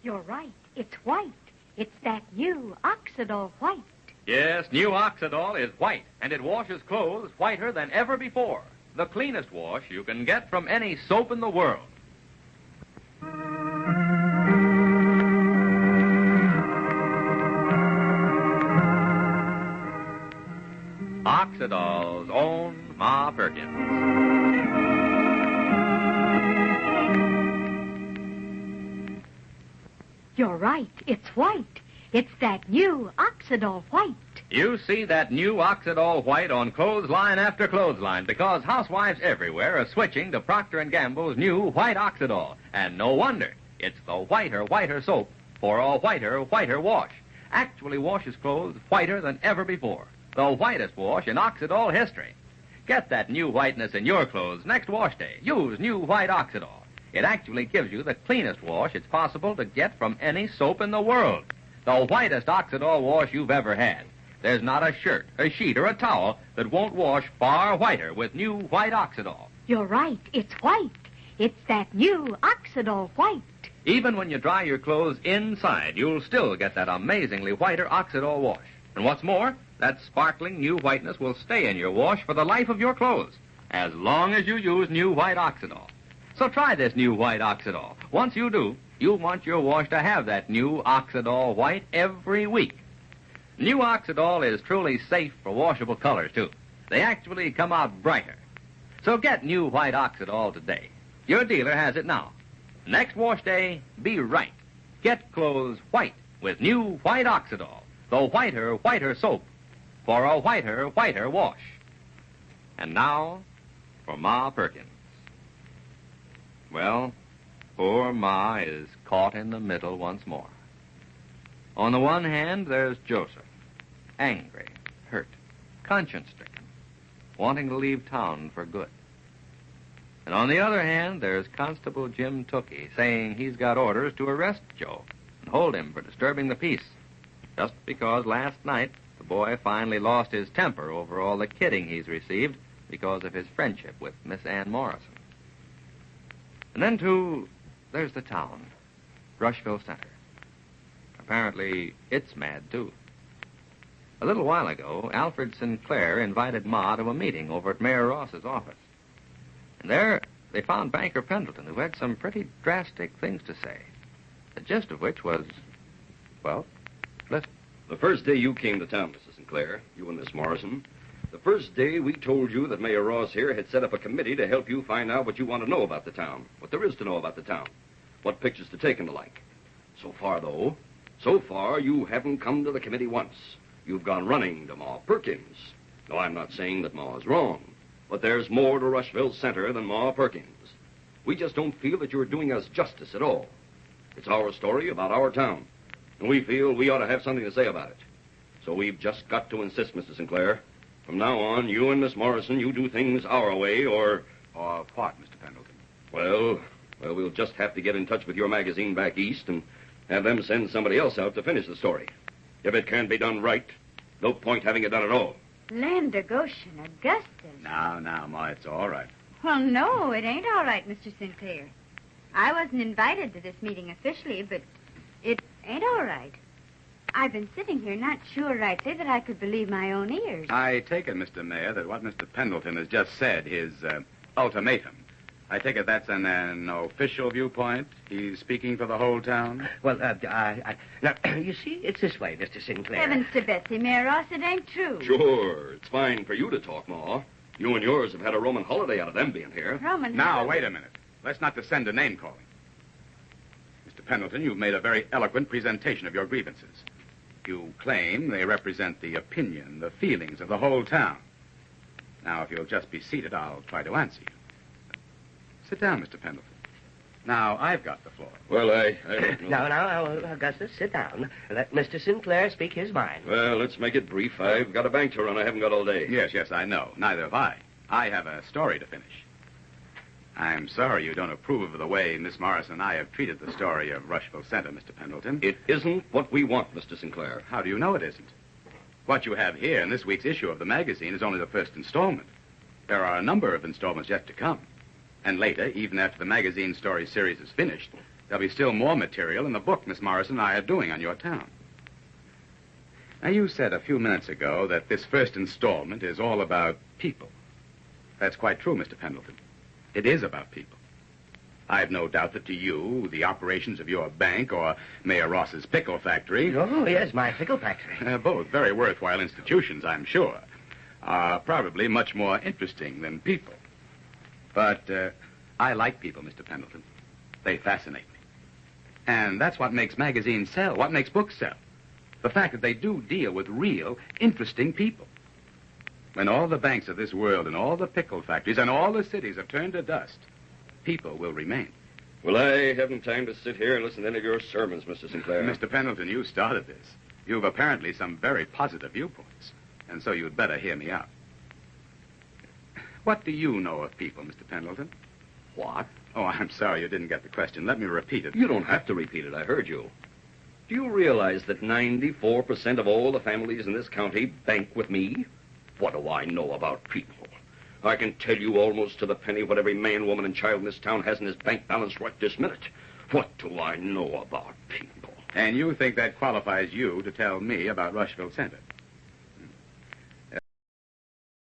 You're right. It's white. It's that new Oxidol white. Yes, new Oxidol is white, and it washes clothes whiter than ever before. The cleanest wash you can get from any soap in the world. Oxidol's own Ma Perkins. You're right. It's white. It's that new Oxidol white. You see that new Oxidol white on clothesline after clothesline because housewives everywhere are switching to Procter & Gamble's new white Oxidol. And no wonder. It's the whiter soap for a whiter wash. Actually washes clothes whiter than ever before. The whitest wash in Oxidol history. Get that new whiteness in your clothes next wash day. Use new white Oxidol. It actually gives you the cleanest wash it's possible to get from any soap in the world. The whitest Oxidol wash you've ever had. There's not a shirt, a sheet, or a towel that won't wash far whiter with new white Oxidol. You're right. It's white. It's that new Oxidol white. Even when you dry your clothes inside, you'll still get that amazingly whiter Oxidol wash. And what's more, that sparkling new whiteness will stay in your wash for the life of your clothes, as long as you use new white Oxidol. So try this new white Oxidol. Once you do, you'll want your wash to have that new Oxidol white every week. New Oxidol is truly safe for washable colors, too. They actually come out brighter. So get new white Oxidol today. Your dealer has it now. Next wash day, be right. Get clothes white with new white Oxidol, the whiter soap for a whiter wash. And now, for Ma Perkins. Well, poor Ma is caught in the middle once more. On the one hand, there's Joseph, angry, hurt, conscience-stricken, wanting to leave town for good. And on the other hand, there's Constable Jim Tookie saying he's got orders to arrest Joe and hold him for disturbing the peace, just because last night the boy finally lost his temper over all the kidding he's received because of his friendship with Miss Ann Morrison. And then, too, there's the town, Rushville Center. Apparently, it's mad, too. A little while ago, Alfred Sinclair invited Ma to a meeting over at Mayor Ross's office. And there, they found Banker Pendleton, who had some pretty drastic things to say. The gist of which was, well, listen. The first day you came to town, Mrs. Sinclair, you and Miss Morrison, the first day we told you that Mayor Ross here had set up a committee to help you find out what you want to know about the town, what there is to know about the town, what pictures to take and the like. So far, you haven't come to the committee once. You've gone running to Ma Perkins. No, I'm not saying that Ma is wrong, but there's more to Rushville Center than Ma Perkins. We just don't feel that you're doing us justice at all. It's our story about our town, and we feel we ought to have something to say about it. So we've just got to insist, Mrs. Sinclair. From now on, you and Miss Morrison, you do things our way, or... Or what, Mr. Pendleton? Well, we'll just have to get in touch with your magazine back east and have them send somebody else out to finish the story. If it can't be done right, no point having it done at all. Land of Goshen, Augustus. Now, Ma, it's all right. Well, no, it ain't all right, Mr. Sinclair. I wasn't invited to this meeting officially, but it ain't all right. I've been sitting here not sure I'd say that I could believe my own ears. I take it, Mr. Mayor, that what Mr. Pendleton has just said, his ultimatum, I take it that's an official viewpoint? He's speaking for the whole town? Well, now, you see, it's this way, Mr. Sinclair. Heavens to Betsy, Mayor Ross, it ain't true. Sure, it's fine for you to talk, Ma. You and yours have had a Roman holiday out of them being here. Now, wait a minute. Let's not descend to name-calling. Mr. Pendleton, you've made a very eloquent presentation of your grievances. You claim they represent the opinion, the feelings of the whole town. Now, if you'll just be seated, I'll try to answer you. Sit down, Mr. Pendleton. Now, I've got the floor. Well, I don't know. Now, Augustus, sit down. Let Mr. Sinclair speak his mind. Well, let's make it brief. I've got a bank to run. I haven't got all day. Yes, I know. Neither have I. I have a story to finish. I'm sorry you don't approve of the way Miss Morrison and I have treated the story of Rushville Center, Mr. Pendleton. It isn't what we want, Mr. Sinclair. How do you know it isn't? What you have here in this week's issue of the magazine is only the first installment. There are a number of installments yet to come. And later, even after the magazine story series is finished, There'll be still more material in the book Miss Morrison and I are doing on your town. Now, you said a few minutes ago that this first installment is all about people. That's quite true, Mr. Pendleton. It is about people. I've no doubt that to you, the operations of your bank or Mayor Ross's pickle factory... Oh, yes, my pickle factory. Both very worthwhile institutions, I'm sure, are probably much more interesting than people. But I like people, Mr. Pendleton. They fascinate me. And that's what makes magazines sell, what makes books sell. The fact that they do deal with real, interesting people. When all the banks of this world and all the pickle factories and all the cities have turned to dust, people will remain. Well, I haven't time to sit here and listen to any of your sermons, Mr. Sinclair. Mr. Pendleton, you started this. You've apparently some very positive viewpoints, and so you'd better hear me out. What do you know of people, Mr. Pendleton? What? Oh, I'm sorry you didn't get the question. Let me repeat it. You don't have to repeat it. I heard you. Do you realize that 94% of all the families in this county bank with me? What do I know about people? I can tell you almost to the penny what every man, woman, and child in this town has in his bank balance right this minute. What do I know about people? And you think that qualifies you to tell me about Rushville Center?